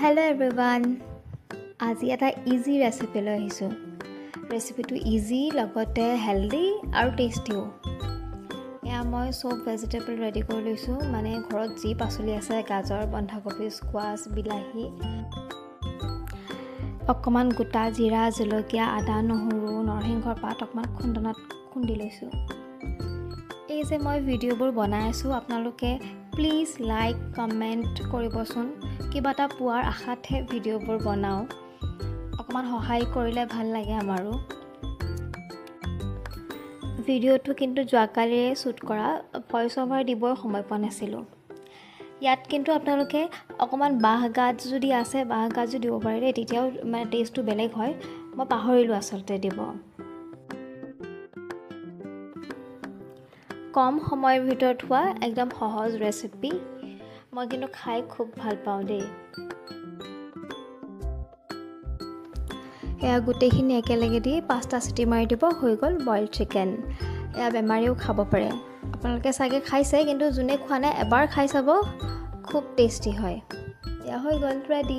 hello' everyone আজি এটা easy recipe লৈ আহিছোঁ ৰেচিপিটো ইজি লগতে হেল্ডি আৰু টেষ্টিও এয়া মই চব ভেজিটেবল ৰেডি কৰি লৈছোঁ মানে ঘৰত যি পাচলি আছে গাজৰ বন্ধাকবি স্কোৱাছ বিলাহী অকণমান গোটা জিৰা জলকীয়া আদা নহৰু নৰসিংহৰ পাত অকণমান খুন্দনাত খুন্দি লৈছোঁ এই যে মই ভিডিঅ'বোৰ বনাই আছোঁ আপোনালোকে প্লিজ লাইক কমেণ্ট কৰিবচোন কিবা এটা পোৱাৰ আশাতহে ভিডিঅ'বোৰ বনাওঁ অকণমান সহায় কৰিলে ভাল লাগে আমাৰো ভিডিঅ'টো কিন্তু যোৱাকালিৰে শ্বুট কৰা ভইচ অভাৰ দিবৰ সময় পোৱা নাছিলোঁ ইয়াত কিন্তু আপোনালোকে অকণমান বাঁহগাজ যদি আছে বাঁহগাজো দিব পাৰে দেই তেতিয়াও মানে টেষ্টটো বেলেগ হয় মই পাহৰিলোঁ আচলতে দিব কম সময়ৰ ভিতৰত হোৱা একদম সহজ ৰেচিপি মই কিন্তু খাই খুব ভাল পাওঁ দেই এয়া গোটেইখিনি একেলগে দি 5টা চিটি মাৰি দিব হৈ গ'ল বইল চিকেন এয়া বেমাৰীও খাব পাৰে আপোনালোকে চাগে খাইছে কিন্তু যোনে খোৱা নাই এবাৰ খাই চাব খুব টেষ্টি হয় এয়া হৈ গ'ল ৰেডি